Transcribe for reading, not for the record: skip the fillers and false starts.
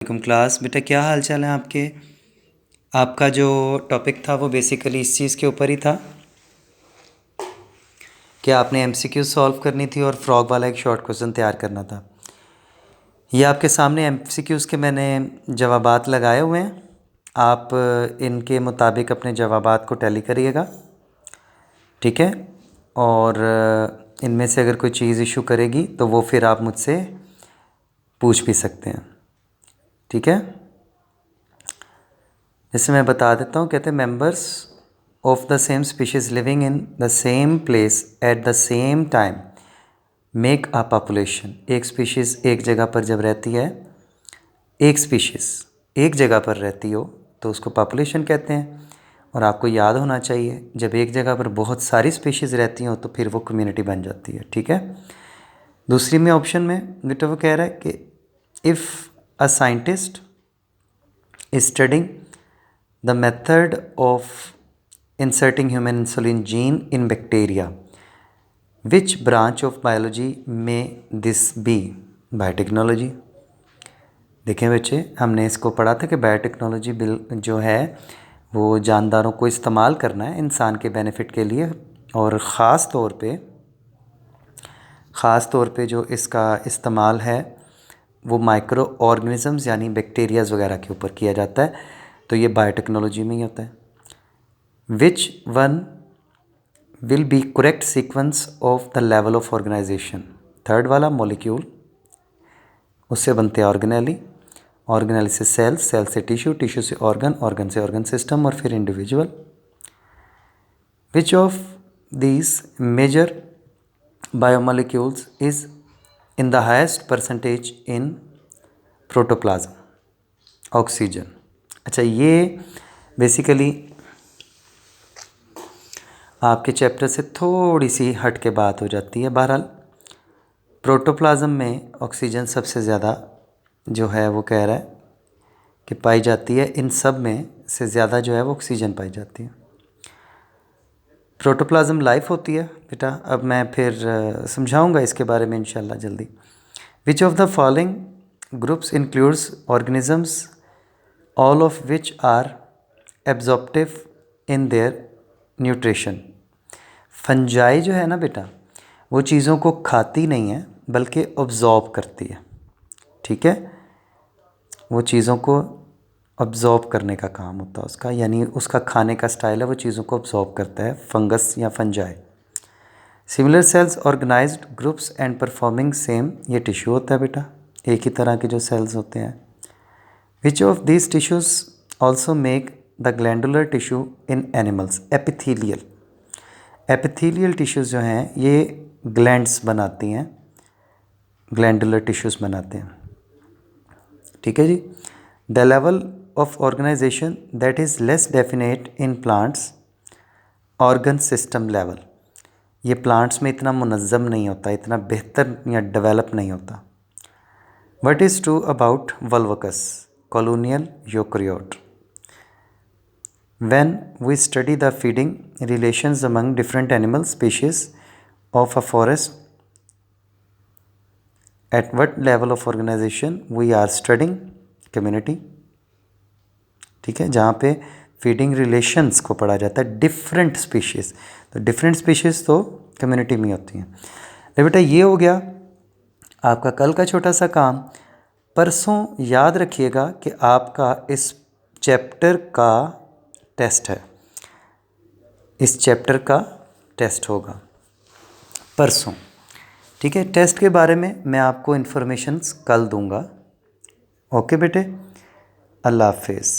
वालेकुम क्लास। बेटा क्या हाल चाल है आपके। आपका जो टॉपिक था वो बेसिकली इस चीज़ के ऊपर ही था कि आपने एमसीक्यू सॉल्व करनी थी और फ्रॉग वाला एक शॉर्ट क्वेश्चन तैयार करना था। ये आपके सामने एमसीक्यूज़ के मैंने जवाबात लगाए हुए हैं। आप इनके मुताबिक अपने जवाबात को टैली करिएगा, ठीक है। और इनमें से अगर कोई चीज़ इशू करेगी तो वो फिर आप मुझसे पूछ भी सकते हैं, ठीक है। जैसे मैं बता देता हूँ, कहते हैं members of the same species living in the same place at the same time make a population. एक स्पीशीज़ एक जगह पर जब रहती है, एक स्पीशीज़ एक जगह पर रहती हो तो उसको पॉपुलेशन कहते हैं। और आपको याद होना चाहिए, जब एक जगह पर बहुत सारी स्पीशीज़ रहती हो तो फिर वो कम्युनिटी बन जाती है, ठीक है। दूसरी में ऑप्शन में बेटा वो कह रहा है कि if a scientist is studying the method of inserting human insulin gene in bacteria, which branch of biology may this be? Biotechnology. देखें बच्चे, हमने इसको पढ़ा था कि बायोटेक्नोलॉजी जो है वो जानदारों को इस्तेमाल करना है इंसान के बेनिफिट के लिए, और ख़ास तौर पे जो इसका इस्तेमाल है वो माइक्रो ऑर्गेनिज़म्स यानी बैक्टीरियाज़ वगैरह के ऊपर किया जाता है, तो ये बायोटेक्नोलॉजी में ही होता है। Which one will be correct sequence of the level of organisation? Third वाला मॉलिक्यूल, उससे बनते हैं ऑर्गेनेली, ऑर्गेनेली से सेल, सेल से टिश्यू, टिश्यू से ऑर्गन, ऑर्गन से ऑर्गन सिस्टम और फिर individual. Which of these major biomolecules is in the highest percentage in protoplasm? Oxygen. अच्छा, ये बेसिकली आपके चैप्टर से थोड़ी सी हट के बात हो जाती है। बहरहाल प्रोटोप्लाज्म में ऑक्सीजन सबसे ज़्यादा जो है वो कह रहा है कि पाई जाती है, इन सब में से ज़्यादा जो है वो ऑक्सीजन पाई जाती है। प्रोटोप्लाज्म लाइफ होती है बेटा, अब मैं फिर समझाऊंगा इसके बारे में इंशाल्लाह जल्दी। Which of the following groups includes organisms all of which are absorptive in their nutrition? Fungi जो है ना बेटा, वो चीज़ों को खाती नहीं है बल्कि ऑब्जॉर्ब करती है, ठीक है। वो चीज़ों को ऑब्जॉर्ब करने का काम होता है उसका, यानी उसका खाने का स्टाइल है, वो चीज़ों को ऑब्जॉर्ब करता है, फंगस या fungi. Similar cells organised groups and performing same, ये टिश्यू होता है बेटा, एक ही तरह के जो सेल्स होते हैं। विच of these tissues also make the glandular tissue in animals? Epithelial. Epithelial tissues जो हैं ये ग्लैंड्स बनाती हैं, ग्लैंडुलर टिश्यूज़ बनाते हैं, ठीक है जी। The level of organisation that is less definite in plants, organ system level. ये प्लांट्स में इतना मुनज़्ज़म नहीं होता, इतना बेहतर या डेवलप नहीं होता। What is true about volvox, colonial eukaryote? When we study the feeding relations among different animal species of a forest, at what level of organization we are studying? Community, ठीक है, जहाँ पे फीडिंग रिलेशंस को पढ़ा जाता है different species, तो different species तो कम्युनिटी में होती हैं। तो बेटा ये हो गया आपका कल का छोटा सा काम। परसों याद रखिएगा कि आपका इस चैप्टर का टेस्ट है, इस चैप्टर का टेस्ट होगा परसों, ठीक है। टेस्ट के बारे में मैं आपको इन्फॉर्मेशंस कल दूंगा। ओके बेटे, अल्लाह हाफिज़।